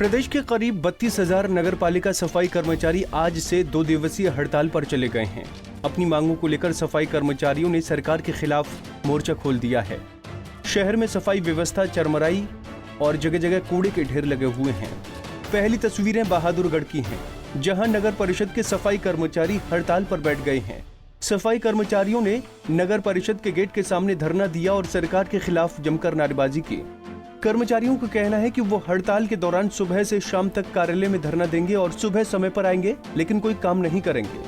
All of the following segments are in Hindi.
प्रदेश के करीब 32,000 नगर पालिका सफाई कर्मचारी आज से 2 दिवसीय हड़ताल पर चले गए हैं। अपनी मांगों को लेकर सफाई कर्मचारियों ने सरकार के खिलाफ मोर्चा खोल दिया है। शहर में सफाई व्यवस्था चरमराई और जगह जगह कूड़े के ढेर लगे हुए हैं। पहली तस्वीरें बहादुरगढ़ की हैं, जहां नगर परिषद के सफाई कर्मचारी हड़ताल पर बैठ गए हैं। सफाई कर्मचारियों ने नगर परिषद के गेट के सामने धरना दिया और सरकार के खिलाफ जमकर नारेबाजी की। कर्मचारियों का कहना है कि वो हड़ताल के दौरान सुबह से शाम तक कार्यालय में धरना देंगे और सुबह समय पर आएंगे, लेकिन कोई काम नहीं करेंगे।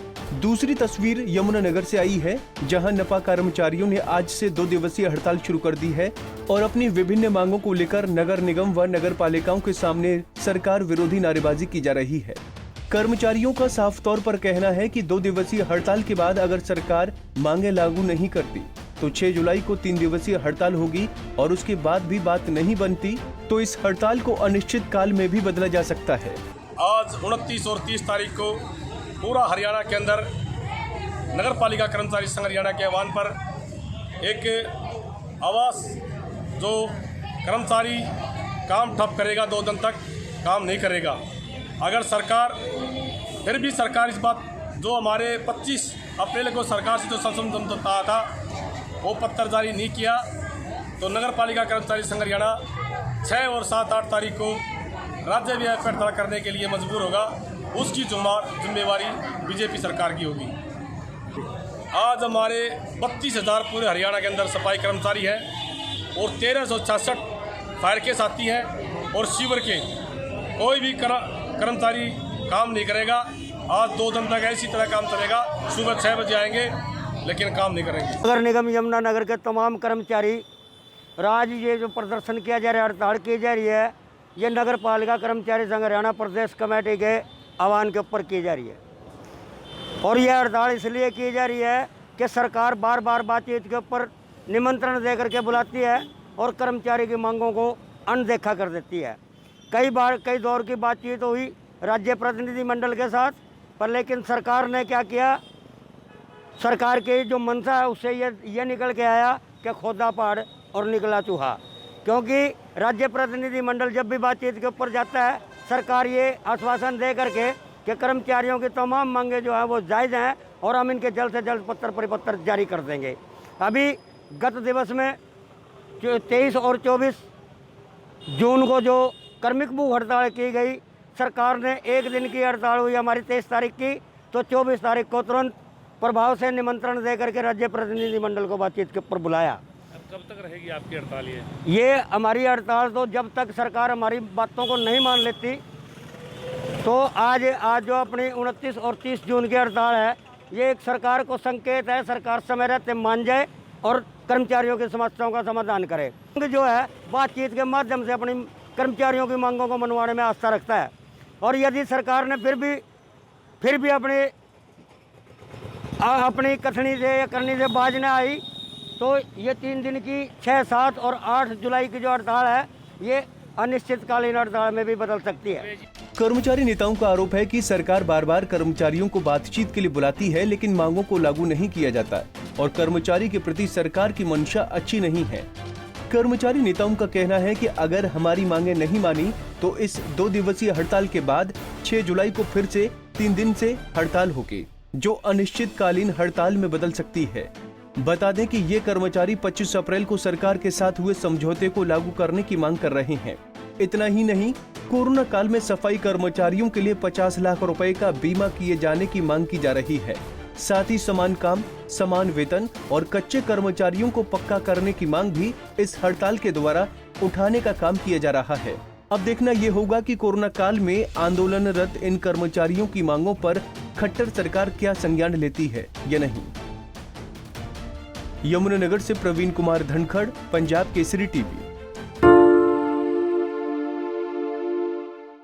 दूसरी तस्वीर यमुनानगर से आई है, जहां नपा कर्मचारियों ने आज से 2 दिवसीय हड़ताल शुरू कर दी है और अपनी विभिन्न मांगों को लेकर नगर निगम व नगर पालिकाओं के सामने सरकार विरोधी नारेबाजी की जा रही है। कर्मचारियों का साफ तौर पर कहना है कि 2 दिवसीय हड़ताल के बाद अगर सरकार मांगे लागू नहीं करती तो 6 जुलाई को 3 दिवसीय हड़ताल होगी और उसके बाद भी बात नहीं बनती तो इस हड़ताल को अनिश्चित काल में भी बदला जा सकता है। आज 29 और 30 तारीख को पूरा हरियाणा के अंदर नगर पालिका कर्मचारी संघ हरियाणा के आह्वान पर एक आवास जो कर्मचारी काम ठप करेगा, 2 दिन तक काम नहीं करेगा। अगर सरकार फिर भी सरकार इस बात जो हमारे 25 अप्रैल को सरकार से जो समझौता था वो पत्र जारी नहीं किया तो नगर पालिका कर्मचारी संघ हरियाणा 6 और 7-8 तारीख को राज्यव्यापी हड़ताल करने के लिए मजबूर होगा। उसकी जिम्मेवारी बीजेपी सरकार की होगी। आज हमारे 32,000 पूरे हरियाणा के अंदर सफाई कर्मचारी हैं और 1366 फायर के साथी हैं और सीवर के कोई भी कर्मचारी काम नहीं करेगा। आज 2 दिन तक इसी तरह काम चलेगा। सुबह 6 बजे आएंगे लेकिन काम नहीं करेंगे। नगर निगम यमुनानगर के तमाम कर्मचारी आज ये जो प्रदर्शन किया जा रहा है, हड़ताल की जा रही है, ये नगर पालिका कर्मचारी संघ हरियाणा प्रदेश कमेटी के आह्वान के ऊपर की जा रही है। और यह हड़ताल इसलिए की जा रही है कि सरकार बार बार बातचीत के ऊपर निमंत्रण दे करके बुलाती है और कर्मचारी की मांगों को अनदेखा कर देती है। कई दौर की बातचीत हुई राज्य प्रतिनिधि मंडल के साथ, पर लेकिन सरकार ने क्या किया, सरकार की जो मंशा है उससे ये निकल के आया कि खोदा पहाड़ और निकला चूहा। क्योंकि राज्य प्रतिनिधि मंडल जब भी बातचीत के ऊपर जाता है, सरकार ये आश्वासन दे करके कि कर्मचारियों की तमाम मांगे जो हैं वो जायज़ हैं और हम इनके जल्द से जल्द परिपत्र जारी कर देंगे। अभी गत दिवस में 23 और 24 जून को जो कार्मिक भूख हड़ताल की गई, सरकार ने 1 दिन की हड़ताल हुई हमारी 23 तारीख की, तो 24 तारीख को तुरंत प्रभाव से निमंत्रण दे करके राज्य प्रतिनिधि मंडल को बातचीत के ऊपर बुलाया। अब कब तक रहेगी आपकी हड़ताल? ये हमारी हड़ताल तो जब तक सरकार हमारी बातों को नहीं मान लेती, तो आज जो अपनी 29 और 30 जून की हड़ताल है, ये एक सरकार को संकेत है, सरकार समय रहते मान जाए और कर्मचारियों की समस्याओं का समाधान करे। जो है बातचीत के माध्यम से अपनी कर्मचारियों की मांगों को मनवाने में आस्था रखता है। और यदि सरकार ने फिर भी अपनी कथनी से या करनी से बाज न आई तो ये 3 दिन की 6, 7 और 8 जुलाई की जो हड़ताल है, ये अनिश्चितकालीन हड़ताल में भी बदल सकती है। कर्मचारी नेताओं का आरोप है कि सरकार बार बार कर्मचारियों को बातचीत के लिए बुलाती है, लेकिन मांगों को लागू नहीं किया जाता और कर्मचारी के प्रति सरकार की मंशा अच्छी नहीं है। कर्मचारी नेताओं का कहना है कि अगर हमारी मांगे नहीं मानी तो इस 2 दिवसीय हड़ताल के बाद 6 जुलाई को फिर से 3 दिन से हड़ताल होगी, जो अनिश्चितकालीन हड़ताल में बदल सकती है। बता दें कि ये कर्मचारी 25 अप्रैल को सरकार के साथ हुए समझौते को लागू करने की मांग कर रहे हैं। इतना ही नहीं, कोरोना काल में सफाई कर्मचारियों के लिए 50 लाख रुपए का बीमा किए जाने की मांग की जा रही है। साथ ही समान काम, समान वेतन और कच्चे कर्मचारियों को पक्का करने की मांग भी इस हड़ताल के द्वारा उठाने का काम किया जा रहा है। अब देखना ये होगा कि कोरोना काल में आंदोलनरत इन कर्मचारियों की मांगों पर खट्टर सरकार क्या संज्ञान लेती है या नहीं। यमुनानगर से प्रवीण कुमार धनखड़, पंजाब केसरी टीवी।